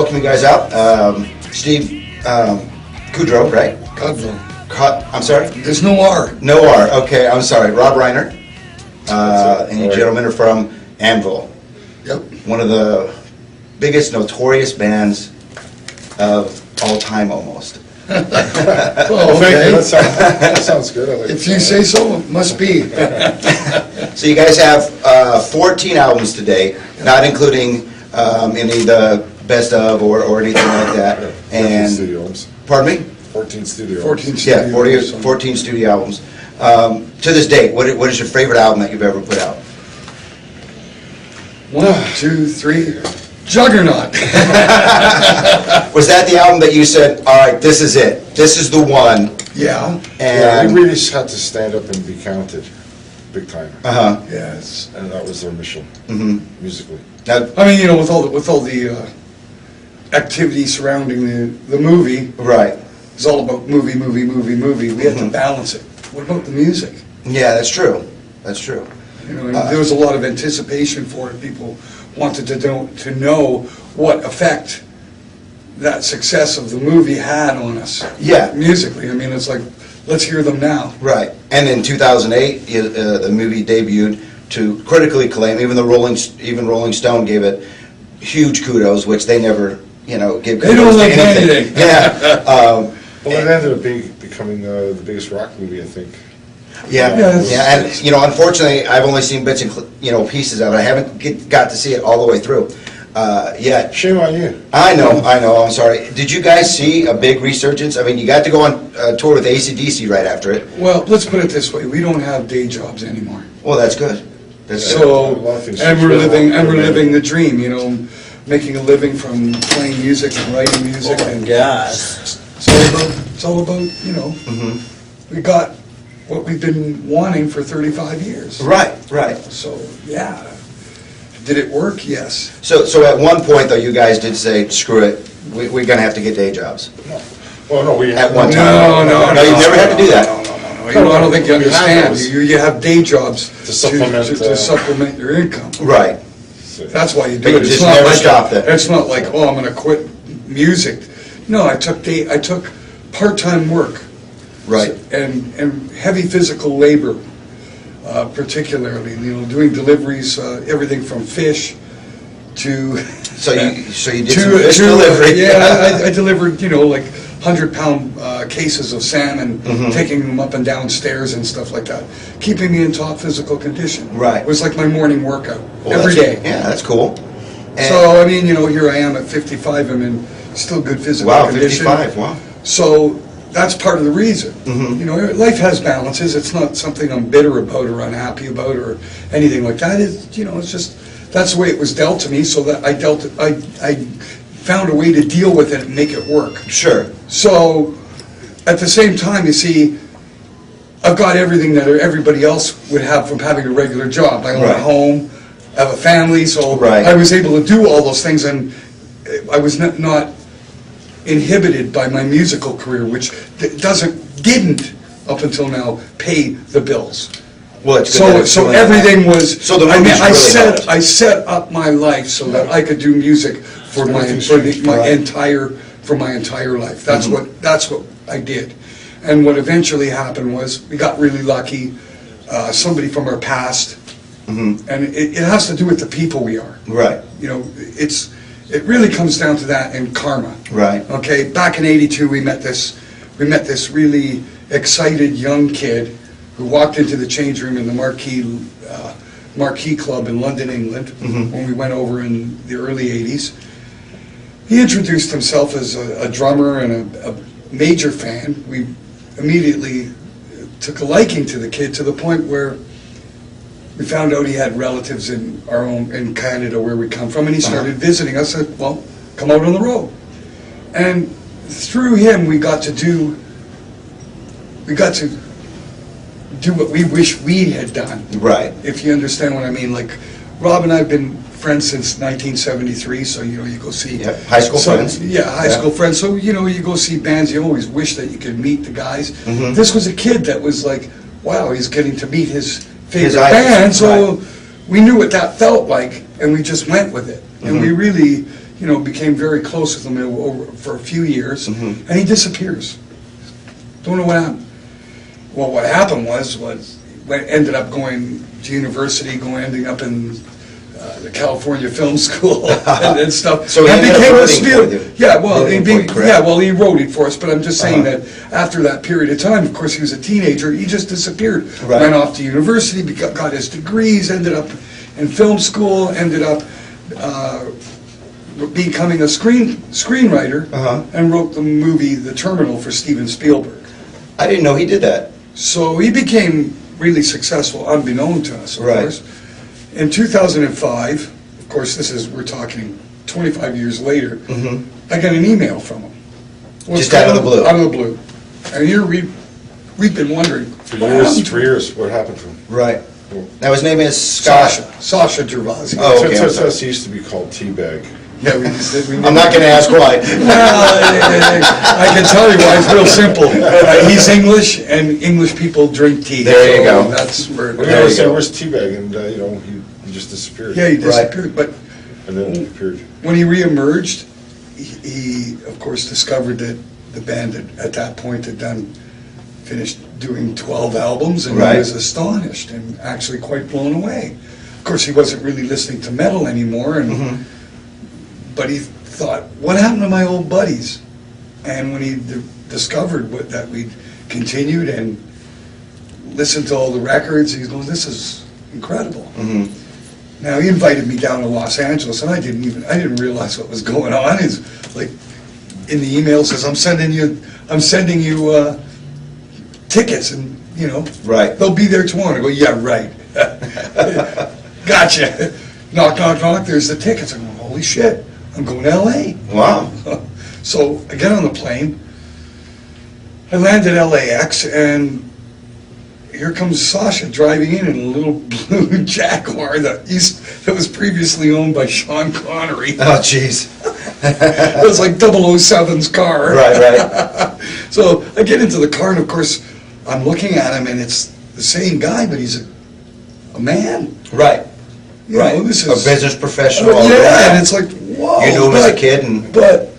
welcome you guys out. Steve Kudrow, right? Cudlow. I'm sorry? There's no R. No R. Okay, I'm sorry. Rob Reiner. And you gentlemen are from Anvil. Yep. One of the biggest notorious bands of all time, almost. Well, okay. That sounds good. I like If you say so, it must be. So you guys have 14 albums today, not including any of the best of or anything like that. 14 studio albums. Pardon me? 14 studio 14 albums. studio Yeah, albums. 14 studio albums. To this date, what is your favorite album that you've ever put out? 1, 2, 3. Juggernaut. Was that the album that you said, all right, this is it, this is the one? Yeah. Yeah, And we really had to stand up and be counted, big time. Yes. And that was our mission, musically. Now, I mean, you know, with all the activity surrounding the movie, right. it's all about movie. We had to balance it. What about the music? Yeah, that's true. That's true. You know, and there was a lot of anticipation for it. People wanted to know what effect that success of the movie had on us. Yeah. Musically. I mean, it's like, let's hear them now. Right. And in 2008, the movie debuted to critically acclaim. Even Rolling Stone gave it huge kudos, which they never, give. They don't like anything. Yeah. Well, it ended up becoming the biggest rock movie, I think. Yeah, Yeah, yeah, and unfortunately, I've only seen bits and pieces of it. I haven't got to see it all the way through yet. Shame on you. I know. I'm sorry. Did you guys see a big resurgence? I mean, you got to go on tour with AC/DC right after it. Well, let's put it this way: we don't have day jobs anymore. Well, that's good. That's good. So, A lot of things and we're switched. living the dream. Making a living from playing music and writing music. And Gosh. it's all about we got what we've been wanting for 35 years. Right. So, yeah. Did it work? Yes. So at one point, though, you guys did say, "Screw it, we're gonna have to get day jobs." Well, no, we At one No, time. no, you never had to do that. No. I don't think you We had understand. those. You have day jobs To supplement, to supplement your income. Right. That's why you But do you it. It's just not never like stopped it. It's not like, oh, I'm going to quit music. No, I took part-time work. Right. And heavy physical labor, particularly. Doing deliveries, everything from fish to. So you did some fish delivery. Yeah, I delivered, like 100-pound cases of salmon, taking them up and down stairs and stuff like that, keeping me in top physical condition. Right. It was like my morning workout Well, every day. Yeah, that's cool. And So, I mean, here I am at 55, I'm in still good physical wow, condition. 55. Wow. So, that's part of the reason. Life has balances. It's not something I'm bitter about or unhappy about or anything like that. It's just, that's the way it was dealt to me, so that I found a way to deal with it and make it work. Sure. So, at the same time, you see, I've got everything that everybody else would have from having a regular job. I own Right. a home, I have a family, so Right. I was able to do all those things, and I was not inhibited by my musical career, which didn't up until now pay the bills. Well, it's good that it's So doing everything that. was. So the movies really helped. I set up my life so that I could do music for my entire life. That's what I did. And what eventually happened was we got really lucky. Somebody from our past, and it has to do with the people we are. Right. It really comes down to that and karma. Right. Okay. Back in '82, we met this really excited young kid who walked into the change room in the Marquee Club in London, England, when we went over in the early '80s. He introduced himself as a drummer and a major fan. We immediately took a liking to the kid to the point where we found out he had relatives in Canada where we come from, and he started visiting us. I said, well, come out on the road. And through him, we got to do what we wish we had done. Right. If you understand what I mean. Like, Rob and I have been friends since 1973, so you go see High school friends. Yeah, high school friends. So you go see bands. You always wish that you could meet the guys. This was a kid that was like, wow, he's getting to meet his favorite band. So we knew what that felt like, and we just went with it. And we really, became very close with him for a few years, Mhm. and he disappears. Don't know what happened. Well, what happened was ended up going to university, ending up in the California Film School and stuff. So he and ended up became a writing for spiel. you. Yeah, well, Writing for you, correct? yeah, well, he wrote it for us. But I'm just saying Uh-huh. that after that period of time, of course, he was a teenager. He just disappeared. Right. Went off to university, got his degrees, ended up in film school, ended up becoming a screenwriter, Uh-huh. and wrote the movie The Terminal for Steven Spielberg. I didn't know he did that. So he became really successful, unbeknown to us, of Right. course. In 2005, of course, we're talking 25 years later, Mhm. I got an email from him. Just out of the blue. Out of the blue. And here we've been wondering. For what years, happened to for him? years, what happened to him? Right. Now his name is Scott. Sasha Gervasi. Oh, okay, I'm Since sorry. he used to be called Teabag. Yeah, we I'm not going to ask why. I can tell you why. It's real simple. He's English, and English people drink tea. There you so go. That's where. Well, There you said, go. where's Teabag? And, he just disappeared. Yeah, he disappeared. But And then he appeared. when he reemerged, he of course discovered that the band at that point had finished doing 12 albums, and Right. he was astonished and actually quite blown away. Of course, he wasn't really listening to metal anymore, Mhm. but he thought, what happened to my old buddies? And when he discovered that we'd continued and listened to all the records, he goes, this is incredible. Mhm. Now, he invited me down to Los Angeles, and I didn't realize what was going on. He's like, in the email says, I'm sending you tickets, and Right. they'll be there tomorrow. I go, yeah, right. Gotcha. Knock, knock, knock. There's the tickets. I'm going, holy shit! I'm going to L.A. Wow. So I get on the plane. I land at LAX, and here comes Sasha driving in a little blue Jaguar that was previously owned by Sean Connery. Oh, jeez. It was like 007's car. Right. So I get into the car, and of course, I'm looking at him, and it's the same guy, but he's a man. Right. You Right. know, this A is business professional. all yeah, around. and it's like, whoa. You knew him as a but- kid, and But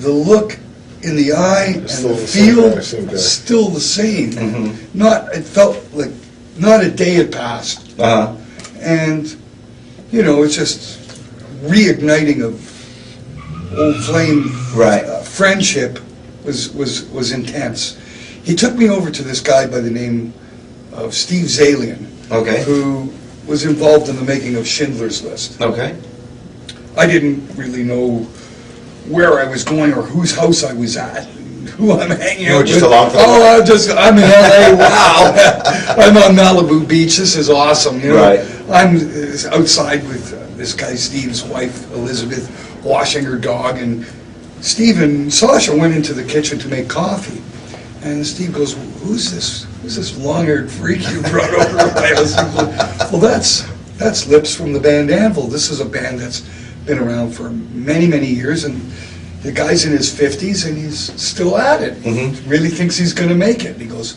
the look in the eye and Still the the same feel, guy, same guy. still the same. Mhm. It felt like not a day had passed. uh-huh. And, it's just reigniting of old flame. Right. Friendship was intense. He took me over to this guy by the name of Steve Zalian, Okay. who was involved in the making of Schindler's List. Okay. I didn't really know where I was going or whose house I was at, who I'm hanging You out were just with. along for the ride. I'm in LA, wow. I'm on Malibu Beach, this is awesome, Right. I'm outside with this guy Steve's wife, Elizabeth, washing her dog, and Steve and Sasha went into the kitchen to make coffee. And Steve goes, who's this long-haired freak you brought over to my house? Well, that's Lips from the band Anvil. This is a band that's been around for many, many years, and the guy's in his 50s, and he's still at it. Mhm. Really thinks he's going to make it. And he goes,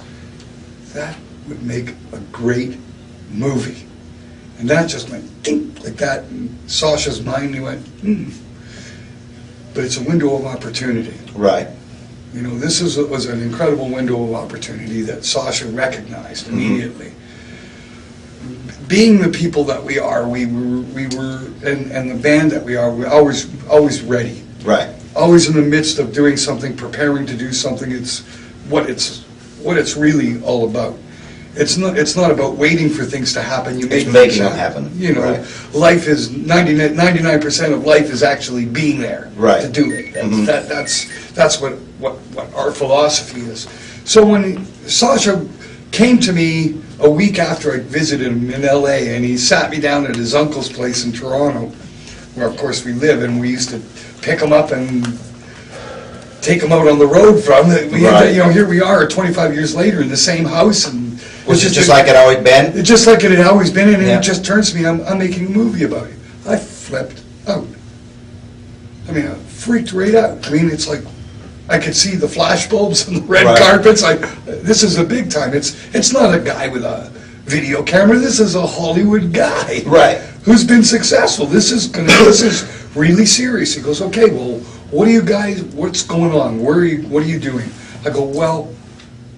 that would make a great movie. And that just went ding, like that in Sasha's mind. He went, But it's a window of opportunity. Right. This was an incredible window of opportunity that Sasha recognized immediately. Being the people that we are, we were, and the band that we are, we're always ready. Right. Always in the midst of doing something, preparing to do something. It's what it's really all about. It's not about waiting for things to happen. You It's make making things them happen. Right. Life is 99% of life is actually being there. Right. To do it. Mhm. That's what our philosophy is. So when Sasha came to me a week after I visited him in L.A., and he sat me down at his uncle's place in Toronto, where of course we live, and we used to pick him up and take him out on the road from. Right. Here we are 25 years later in the same house, and Was it just like it always been? it's just like it had always been, and Yeah. it just turns to me, I'm making a movie about it. I flipped out. I mean, I freaked right out. I mean, it's like, I could see the flash bulbs and the red Right. carpets. This is a big time. It's not a guy with a video camera. This is a Hollywood guy. Right. Who's been successful. This is really serious. He goes, okay, well, what are you guys, what's going on? What are you doing? I go, well,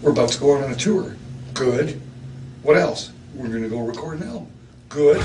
we're about to go out on a tour. Good. What else? We're going to go record an album. Good.